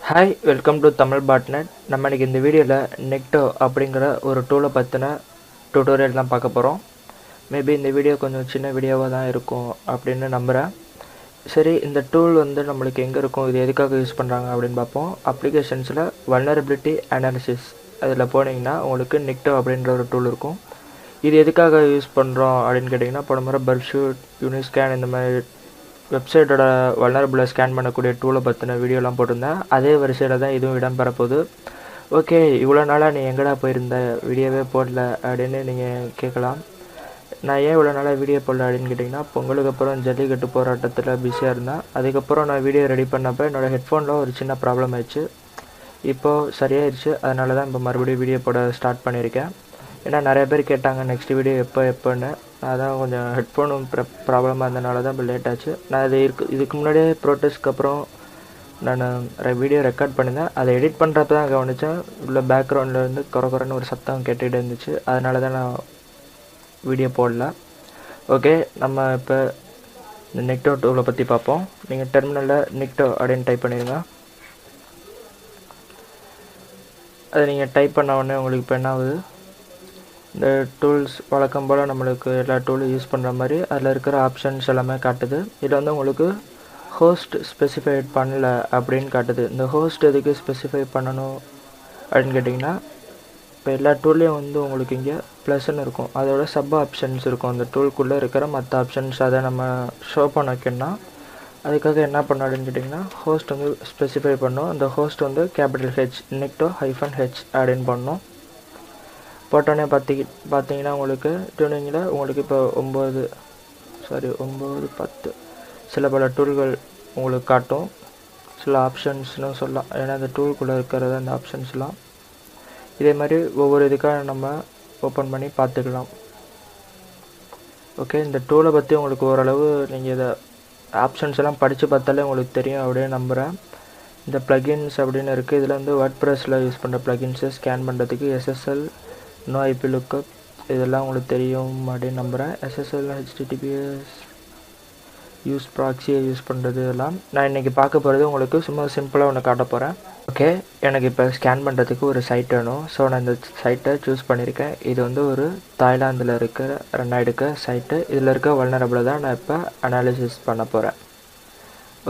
Hi welcome to Tamil botnet. நம்ம இன்றைக்கி இந்த வீடியோவில் நெக்டோ அப்படிங்கிற ஒரு டூலை பற்றின டியூட்டோரியல் தான் பார்க்க போகிறோம். மேபி இந்த வீடியோ கொஞ்சம் சின்ன வீடியோவாக தான் இருக்கும் அப்படின்னு நம்புகிறேன். சரி, இந்த டூல் நம்மளுக்கு எங்கே இருக்கும், இது எதுக்காக யூஸ் பண்ணுறாங்க அப்படின்னு பார்ப்போம். அப்ளிகேஷன்ஸில் வல்னரபிலிட்டி அனாலிசிஸ் அதில் போனீங்கன்னா உங்களுக்கு நெக்டோ அப்படின்ற ஒரு டூல் இருக்கும். இது எதுக்காக யூஸ் பண்ணுறோம் அப்படின்னு கேட்டிங்கன்னா, போன முறை பர்ஷூட், யூனிஸ்கேன் இந்த மாதிரி வெப்சைட்டோட வல்னரபிளை ஸ்கேன் பண்ணக்கூடிய டூலை பற்றின வீடியோலாம் போட்டிருந்தேன். அதே வரிசையில் தான் இதுவும் இடம்பெறப்போகுது. ஓகே, இவ்வளோ நாளாக நீ எங்கடா போயிருந்த, வீடியோவே போடல அப்படின்னு நீங்கள் கேட்கலாம். நான் ஏன் இவ்வளோ நாளாக வீடியோ போடல அப்படின்னு கேட்டிங்கன்னா, பொங்கலுக்கு அப்புறம் ஜல்லிக்கட்டு போராட்டத்தில் பிஸியாக இருந்தேன். அதுக்கப்புறம் நான் வீடியோ ரெடி பண்ணப்போ என்னோடய ஹெட்ஃபோனில் ஒரு சின்ன ப்ராப்ளம் ஆயிடுச்சு. இப்போது சரியாயிடுச்சு. அதனால தான் இப்போ மறுபடியும் வீடியோ போட ஸ்டார்ட் பண்ணியிருக்கேன். ஏன்னா நிறைய பேர் கேட்டாங்க நெக்ஸ்ட் வீடியோ எப்போன்னு. அதான் கொஞ்சம் ஹெட்ஃபோனும் ப்ராப்ளமாக இருந்தனால தான் இப்போ லேட் ஆச்சு. நான் இதுக்கு முன்னாடியே ப்ரோட்டஸ்ட்க்கு அப்புறம் நான் வீடியோ ரெக்கார்ட் பண்ணியிருந்தேன். அதை எடிட் பண்ணுறப்ப தான் கவனித்தேன், உள்ள பேக்ரவுண்ட்லேருந்து குறைன்னு ஒரு சத்தம் கேட்டுகிட்டு இருந்துச்சு. அதனால தான் நான் வீடியோ போடல. ஓகே, நம்ம இப்போ இந்த நெக்டோ டூலை பற்றி பார்ப்போம். நீங்கள் டெர்மினலில் நெக்டோ அப்படின்னு டைப் பண்ணிடுங்க. அதை நீங்கள் டைப் பண்ண உடனே உங்களுக்கு இப்போ என்ன ஆகுது, இந்த டூல்ஸ் வழக்கம் போல் நம்மளுக்கு எல்லா டூலும் யூஸ் பண்ணுற மாதிரி அதில் இருக்கிற ஆப்ஷன்ஸ் எல்லாமே காட்டுது. இதில் உங்களுக்கு ஹோஸ்ட் ஸ்பெசிஃபைட் பண்ணல அப்படின்னு காட்டுது. இந்த ஹோஸ்ட் எதுக்கு ஸ்பெசிஃபை பண்ணணும் அப்படின்னு கேட்டிங்கன்னா, இப்போ எல்லா டூல்லையும் உங்களுக்கு இங்கே ப்ளஸ்ன்னு இருக்கும், அதோட சப் ஆப்ஷன்ஸ் இருக்கும். அந்த டூலுக்குள்ளே இருக்கிற மற்ற ஆப்ஷன்ஸ் அதை நம்ம ஷோ பண்ண வைக்கணும்னா அதுக்காக என்ன பண்ணணும் அப்படின்னு கேட்டிங்கன்னா, ஹோஸ்ட் ஸ்பெசிஃபை பண்ணணும். அந்த ஹோஸ்ட் கேபிட்டல் ஹெச், நெக்டோ -H அப்படின்னு பண்ணணும். போட்டோன்னே பார்த்தீங்கன்னா உங்களுக்கு டியூனிங்கில் உங்களுக்கு இப்போ 9, 10 சில பல டூல்கள் உங்களுக்கு காட்டும். சில ஆப்ஷன்ஸ்னு சொல்லலாம், ஏன்னா அந்த டூலுக்குள்ளே இருக்கிறது அந்த ஆப்ஷன்ஸ்லாம். இதே மாதிரி ஒவ்வொரு இதுக்காக நம்ம ஓப்பன் பண்ணி பார்த்துக்கலாம். ஓகே, இந்த டூலை பற்றி உங்களுக்கு ஓரளவு நீங்கள் இதை ஆப்ஷன்ஸ் எல்லாம் படித்து பார்த்தாலே உங்களுக்கு தெரியும் அப்படின்னு நம்புகிறேன். இந்த ப்ளகின்ஸ் அப்படின்னு இருக்குது. இதில் வேர்ட்பிரஸில் யூஸ் பண்ணுற ப்ளகின்ஸை ஸ்கேன் பண்ணுறதுக்கு SSL, நோ ஐபி லுக்கப் இதெல்லாம் உங்களுக்கு தெரியும் அப்படின்னு நம்புகிறேன். SSL, HTTPS, யூஸ் ப்ராக்ஸியை யூஸ் பண்ணுறது இதெல்லாம் நான் இன்றைக்கி பார்க்க போகிறது உங்களுக்கு சும்மா சிம்பிளாக ஒன்று காட்ட போகிறேன். ஓகே, எனக்கு இப்போ ஸ்கேன் பண்ணுறதுக்கு ஒரு சைட் வேணும். ஸோ நான் இந்த சைட்டை சூஸ் பண்ணியிருக்கேன். இது ஒரு தாய்லாந்தில் இருக்கிற ரெண்டாயிடுக்க சைட்டு. இதில் இருக்க வல்னரபிளை தான் நான் இப்போ அனாலிசிஸ் பண்ண போகிறேன்.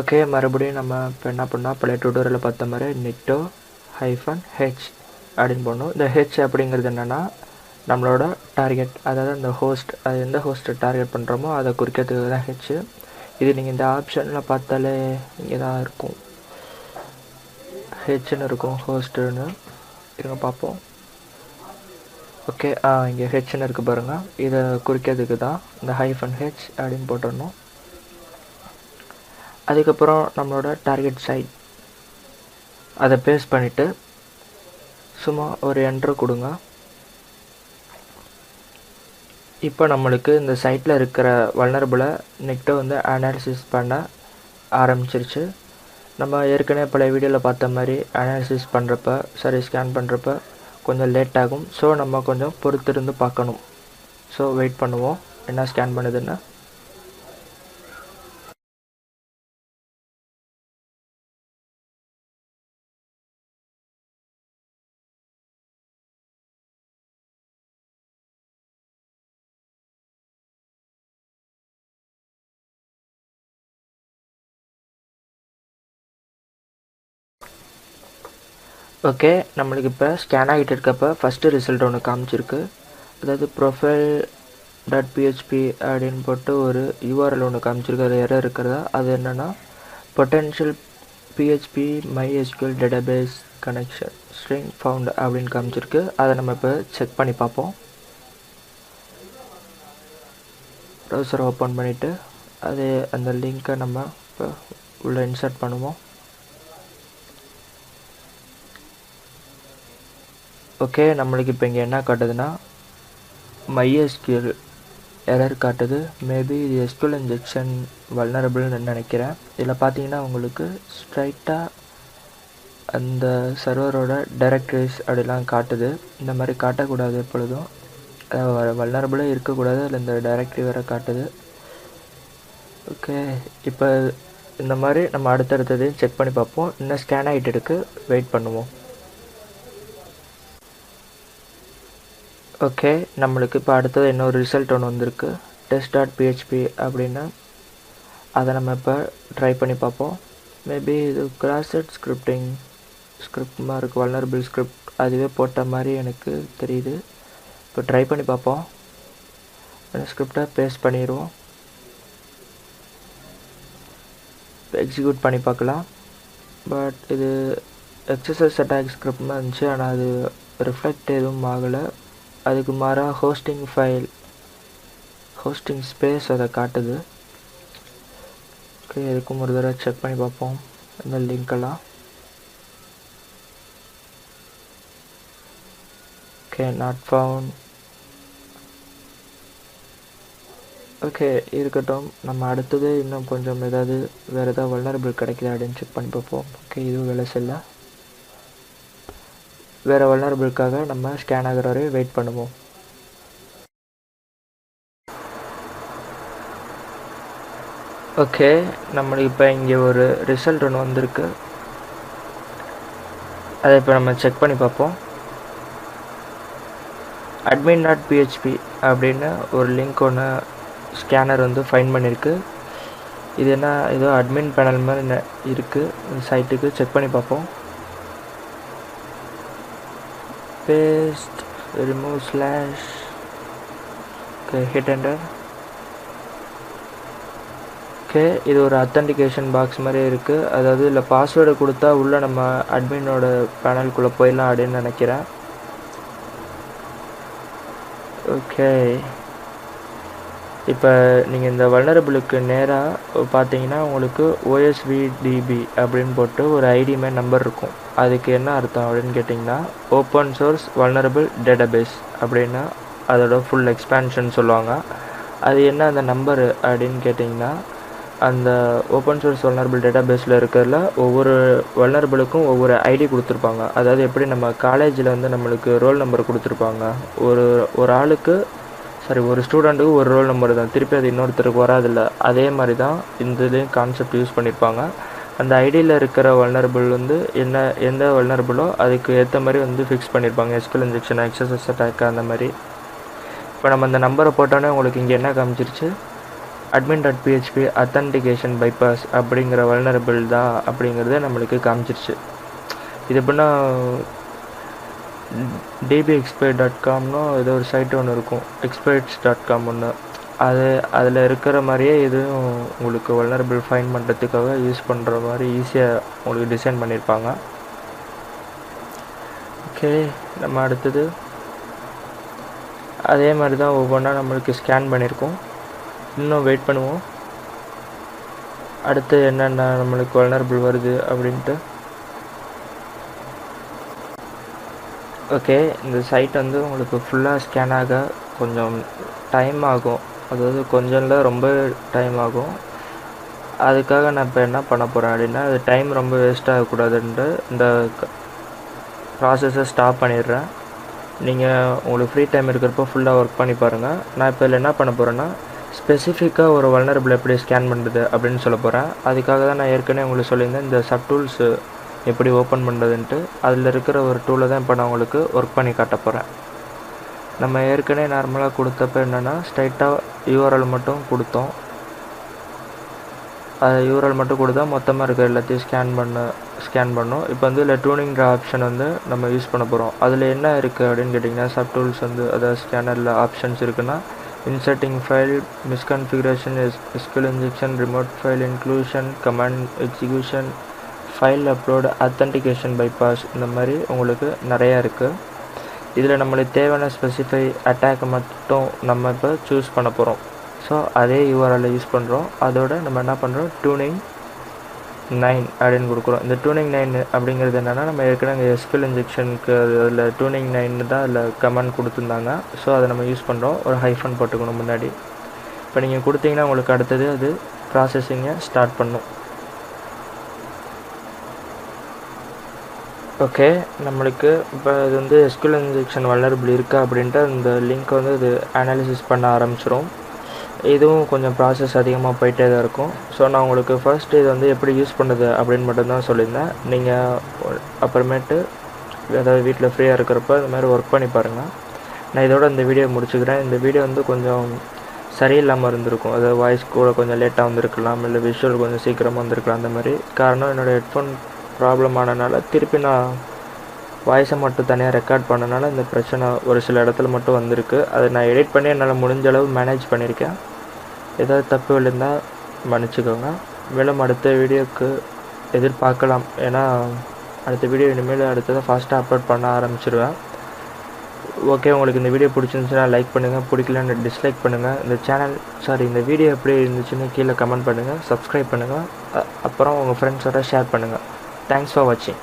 ஓகே, மறுபடியும் நம்ம இப்போ என்ன பண்ணால் பழைய டியூட்டோரியலில் பார்த்த மாதிரி நெக்டோ -H அப்படின்னு போடணும். இந்த ஹெச் அப்படிங்கிறது என்னென்னா நம்மளோட டார்கெட், அதாவது அந்த ஹோஸ்ட், அது எந்த ஹோஸ்ட்டை டார்கெட் பண்ணுறோமோ அதை குறிக்கிறதுக்கு தான் ஹெச். இது நீங்கள் இந்த ஆப்ஷனில் பார்த்தாலே இங்கே தான் இருக்கும், ஹெச்னு இருக்கும், ஹோஸ்ட்டுன்னு இருங்க பார்ப்போம். ஓகே, இங்கே ஹெச்னு இருக்குது பாருங்கள். இதை குறிக்கிறதுக்கு தான் இந்த -H அப்படின்னு போட்டுடணும். அதுக்கப்புறம் நம்மளோட டார்கெட் சைட் அதை பேஸ்ட் பண்ணிவிட்டு சும்மா ஒரு என்ட்ரு கொடுங்க. இப்போ நம்மளுக்கு இந்த சைட்டில் இருக்கிற வல்னரபிளை நெக்டோ அனாலிசிஸ் பண்ண ஆரம்பிச்சிருச்சு. நம்ம ஏற்கனவே பழைய வீடியோவில் பார்த்த மாதிரி அனாலிசிஸ் பண்ணுறப்ப ஸ்கேன் பண்ணுறப்ப கொஞ்சம் லேட் ஆகும். ஸோ நம்ம கொஞ்சம் பொறுத்திருந்து பார்க்கணும். ஸோ வெயிட் பண்ணுவோம் என்ன ஸ்கேன் பண்ணுதுன்னு. ஓகே, நம்மளுக்கு இப்போ ஸ்கேன் ஆகிட்டு இருக்கப்போ ஃபஸ்ட்டு ரிசல்ட் ஒன்று காமிச்சிருக்கு. அதாவது profile.php அப்படின்னு போட்டு ஒரு URL ஒன்று காமிச்சிருக்கு. அது எரர் இருக்கிறதா, அது என்னென்னா potential PHP MySQL database connection string found அப்படின்னு காமிச்சிருக்கு. அதை நம்ம இப்போ செக் பண்ணி பார்ப்போம். ப்ரௌசரை ஓப்பன் பண்ணிவிட்டு அது அந்த லிங்க்கை நம்ம இப்போ உள்ளே இன்சர்ட் பண்ணுவோம். ஓகே, நம்மளுக்கு இப்போ இங்கே என்ன காட்டுதுன்னா MySQL எரர் காட்டுது. மேபி இது SQL இன்ஜெக்ஷன் வல்னரபிள்னு நினைக்கிறேன். இதில் பார்த்தீங்கன்னா உங்களுக்கு ஸ்ட்ரைட்டாக அந்த சர்வரோட டைரக்டரிஸ் அப்படிலாம் காட்டுது. இந்த மாதிரி காட்டக்கூடாது எப்பொழுதும், வல்னரபிளே இருக்கக்கூடாது. அதில் இந்த டைரக்டரி வேறு காட்டுது. ஓகே, இப்போ இந்த மாதிரி நம்ம அடுத்தடுத்ததையும் செக் பண்ணி பார்ப்போம். இன்னும் ஸ்கேன் ஆகிட்டு இருக்குது, வெயிட் பண்ணுவோம். ஓகே, நம்மளுக்கு இப்போ அடுத்தது இன்னொரு ரிசல்ட் ஒன்று வந்திருக்கு, test.php அப்படின்னு. அதை நம்ம இப்போ ட்ரை பண்ணி பார்ப்போம். மேபி இது கிராஸ்-சைட் ஸ்கிரிப்ட் மாதிரி இருக்குது, வல்னரபிள் ஸ்கிரிப்ட் அதுவே போட்ட மாதிரி எனக்கு தெரியுது. இப்போ ட்ரை பண்ணி பார்ப்போம். அந்த ஸ்கிரிப்டை பேஸ்ட் பண்ணிடுவோம். எக்ஸிக்யூட் பண்ணி பார்க்கலாம். பட் இது XSS அட்டாக் ஸ்கிரிப்ட் மாதிரி இருந்துச்சு, ஆனால் அது ரிஃப்ளெக்ட் எதுவும் ஆகலை. அதுக்கு மாறாக ஹோஸ்டிங் ஸ்பேஸ் அதை காட்டுது. ஓகே, எதுக்கும் ஒரு தடவை செக் பண்ணி பார்ப்போம் இந்த லிங்க்கெல்லாம். Okay, not found. ஓகே, இருக்கட்டும். நம்ம அடுத்தது இன்னும் கொஞ்சம் வேறு ஏதாவது வல்னரபிள் கிடைக்குதா அப்படின்னு செக் பண்ணி பார்ப்போம். ஓகே, இதுவும் வேலை செய்யல. வேறு வல்னரபிளுக்காக நம்ம ஸ்கேன் ஆகிற வரை வெயிட் பண்ணுவோம். ஓகே, நம்மளுக்கு இப்போ இங்கே ஒரு ரிசல்ட் ஒன்று வந்திருக்கு. அதை இப்போ நம்ம செக் பண்ணி பார்ப்போம். admin.php அப்படின்னு ஒரு லிங்க் ஒன்று ஸ்கேனர் வந்து ஃபைண்ட் பண்ணியிருக்கு. இது என்ன, ஏதோ அட்மின் பேனல் மாதிரி இருக்குது இந்த சைட்டுக்கு. செக் பண்ணி பார்ப்போம். Paste, remove slash. Okay, hit enter. Okay, இது ஒரு அத்தன்டிகேஷன் பாக்ஸ் மாதிரி இருக்குது. அதாவது இல்லை பாஸ்வேர்டு கொடுத்தா உள்ளே நம்ம அட்மினோட பேனலுக்குள்ளே போயிடலாம் அப்படின்னு நினைக்கிறேன். ஓகே, இப்போ நீங்கள் இந்த வல்னரபிளுக்கு நேராக பார்த்தீங்கன்னா உங்களுக்கு OSVDB அப்படின்னு போட்டு ஒரு ஐடி மாதிரி நம்பர் இருக்கும். அதுக்கு என்ன அர்த்தம் அப்படின்னு கேட்டிங்கன்னா ஓப்பன் சோர்ஸ் வல்னரபிள் டேட்டாபேஸ் அப்படின்னா அதோட ஃபுல் எக்ஸ்பேன்ஷன் சொல்லுவாங்க. அது என்ன அந்த நம்பரு அப்படின்னு கேட்டிங்கன்னா, அந்த ஓப்பன் சோர்ஸ் வல்னரபிள் டேட்டாபேஸில் இருக்கிறதுல ஒவ்வொரு வல்னரபிளுக்கும் ஒவ்வொரு ஐடி கொடுத்துருப்பாங்க. அதாவது எப்படி நம்ம காலேஜில் வந்து நம்மளுக்கு ரோல் நம்பர் கொடுத்துருப்பாங்க, ஒரு ஆளுக்கு ஒரு ஸ்டூடெண்ட்டுக்கு ஒரு ரோல் நம்பர் தான், திருப்பி அது இன்னொருத்தருக்கு வராதில்ல. அதே மாதிரி தான் இந்த இதுலேயும் கான்செப்ட் யூஸ் பண்ணியிருப்பாங்க. அந்த ஐடியில் இருக்கிற வல்னரபிள் வந்து எந்த வல்னரபிளோ அதுக்கு ஏற்ற மாதிரி வந்து ஃபிக்ஸ் பண்ணியிருப்பாங்க. SQL இன்ஜெக்ஷன், XSS அட்டாக் அந்த மாதிரி. இப்போ நம்ம அந்த நம்பரை போட்டோன்னே உங்களுக்கு இங்கே என்ன காமிச்சிருச்சு, admin.php அத்தன்டிகேஷன் பைபாஸ் அப்படிங்கிற வல்னரபிள் தான் அப்படிங்கிறத நம்மளுக்கு காமிச்சிருச்சு. இது எப்படின்னா dbexpert.comனோ ஏதோ ஒரு சைட் ஒன்று இருக்கும், experts.com ஒன்று. அதில் இருக்கிற மாதிரியே இதுவும் உங்களுக்கு வல்னரபிள் ஃபைண்ட் பண்ணுறதுக்காக யூஸ் பண்ணுற மாதிரி ஈஸியாக உங்களுக்கு டிசைன் பண்ணியிருப்பாங்க. ஓகே, நம்ம அடுத்தது அதே மாதிரி தான் ஒவ்வொன்றா நம்மளுக்கு ஸ்கேன் பண்ணியிருக்கோம். இன்னும் வெயிட் பண்ணுவோம் அடுத்து என்னென்ன நம்மளுக்கு வல்னரபிள் வருது அப்படின்ட்டு. ஓகே, இந்த சைட் வந்து உங்களுக்கு ஃபுல்லாக ஸ்கேன் ஆக கொஞ்சம் டைம் ஆகும். அதாவது கொஞ்சம் இல்லை, ரொம்ப டைம் ஆகும். அதுக்காக நான் இப்போ என்ன பண்ண போகிறேன் அப்படின்னா, அது டைம் ரொம்ப வேஸ்ட் ஆகக்கூடாதுன்ட்டு இந்த ப்ராசஸை ஸ்டாப் பண்ணிடுறேன். நீங்கள் உங்களுக்கு ஃப்ரீ டைம் இருக்கிறப்போ ஃபுல்லாக ஒர்க் பண்ணி பாருங்கள். நான் இப்போ இதில் என்ன பண்ண போகிறேன்னா, ஸ்பெசிஃபிக்காக ஒரு வல்னரபிள் எப்படி ஸ்கேன் பண்ணுறது அப்படின்னு சொல்ல போகிறேன். அதுக்காக தான் நான் ஏற்கனவே உங்களுக்கு சொல்லியிருந்தேன் இந்த சப்டூல்ஸு எப்படி ஓப்பன் பண்ணுறதுன்ட்டு. அதில் இருக்கிற ஒரு டூலை தான் இப்போ நான் உங்களுக்கு ஒர்க் பண்ணி காட்ட போகிறேன். நம்ம ஏற்கனவே நார்மலாக கொடுத்தப்ப என்னென்னா ஸ்ட்ரைட்டாக யூஆர்எல் மட்டும் கொடுத்தோம். அது யூஆர்எல் மட்டும் கொடுத்தா மொத்தமாக இருக்கிற எல்லாத்தையும் ஸ்கேன் பண்ணோம். இப்போ வந்து இல்லை டூனிங்கிற ஆப்ஷன் வந்து நம்ம யூஸ் பண்ண போகிறோம். அதில் என்ன இருக்குது அப்படின்னு கேட்டிங்கன்னா, சப்டூல்ஸ் வந்து அதாவது ஸ்கேனரில் ஆப்ஷன்ஸ் இருக்குன்னா, inserting file, misconfiguration, SQL injection, remote file inclusion, command execution, file upload, authentication bypass, இந்த மாதிரி உங்களுக்கு நிறையா இருக்குது. இதில் நம்மளுக்கு தேவையான ஸ்பெசிஃபை அட்டாக்கை மட்டும் நம்ம இப்போ சூஸ் பண்ண போகிறோம். ஸோ அதே யூஆர்எல்லை யூஸ் பண்ணுறோம். அதோட நம்ம என்ன பண்ணுறோம், tuning 9 அப்படின்னு கொடுக்குறோம். இந்த tuning 9 அப்படிங்கிறது என்னென்னா, நம்ம ஏற்கனவே SQL இன்ஜெக்ஷனுக்கு அதில் tuning 9 தான் அதில் கமெண்ட் கொடுத்துருந்தாங்க. ஸோ அதை நம்ம யூஸ் பண்ணுறோம். ஒரு ஹைஃபன் போட்டுக்கணும் முன்னாடி. இப்போ நீங்கள் கொடுத்தீங்கன்னா உங்களுக்கு அடுத்தது அது ப்ராசஸிங்கை ஸ்டார்ட் பண்ணும். ஓகே, நம்மளுக்கு இப்போ இது வந்து SQL இன்ஜெக்ஷன் வல்னரபிள் இருக்கா அப்படின்ட்டு அந்த லிங்க் வந்து இது அனாலிசிஸ் பண்ண ஆரம்பிச்சிடும். இதுவும் கொஞ்சம் ப்ராசஸ் அதிகமாக போயிட்டே தான் இருக்கும். ஸோ நான் உங்களுக்கு ஃபர்ஸ்ட் இது வந்து எப்படி யூஸ் பண்ணுறது அப்படின்னு மட்டும்தான் சொல்லியிருந்தேன். நீங்கள் அப்புறமேட்டு ஏதாவது வீட்டில் ஃப்ரீயாக இருக்கிறப்ப இந்த மாதிரி ஒர்க் பண்ணி பாருங்கள். நான் இதோட இந்த வீடியோ முடிச்சுக்கிறேன். இந்த வீடியோ வந்து கொஞ்சம் சரியில்லாமல் இருந்திருக்கும். அதாவது வாய்ஸ் கூட கொஞ்சம் லேட்டாக வந்திருக்கலாம், இல்லை விஷுவல் கொஞ்சம் சீக்கிரமாக வந்திருக்கலாம். அந்த மாதிரி காரணம் என்னோடய ஹெட்ஃபோன் ப்ராப்ளம் ஆனதுனால திருப்பி நான் வாய்ஸை மட்டும் தனியாக ரெக்கார்ட் பண்ணனால இந்த பிரச்சனை ஒரு சில இடத்துல மட்டும் வந்திருக்கு. அதை நான் எடிட் பண்ணி என்னால் முடிஞ்ச அளவு மேனேஜ் பண்ணியிருக்கேன். ஏதாவது தப்பு விழுந்தால் மன்னிச்சுக்கோங்க. மேலும் அடுத்த வீடியோவுக்கு எதிர்பார்க்கலாம். ஏன்னா அடுத்த வீடியோ இனிமேல் அடுத்ததாக ஃபாஸ்ட்டாக அப்லோட் பண்ண ஆரம்பிச்சிடுவேன். ஓகே, உங்களுக்கு இந்த வீடியோ பிடிச்சிருந்துச்சுன்னா லைக் பண்ணுங்கள், பிடிக்கலன்னு டிஸ்லைக் பண்ணுங்கள். இந்த வீடியோ எப்படி இருந்துச்சுன்னு கீழே கமெண்ட் பண்ணுங்கள், சப்ஸ்கிரைப் பண்ணுங்கள், அப்புறம் உங்கள் ஃப்ரெண்ட்ஸோட ஷேர் பண்ணுங்கள். தேங்க்ஸ் ஃபார் வாட்சிங்.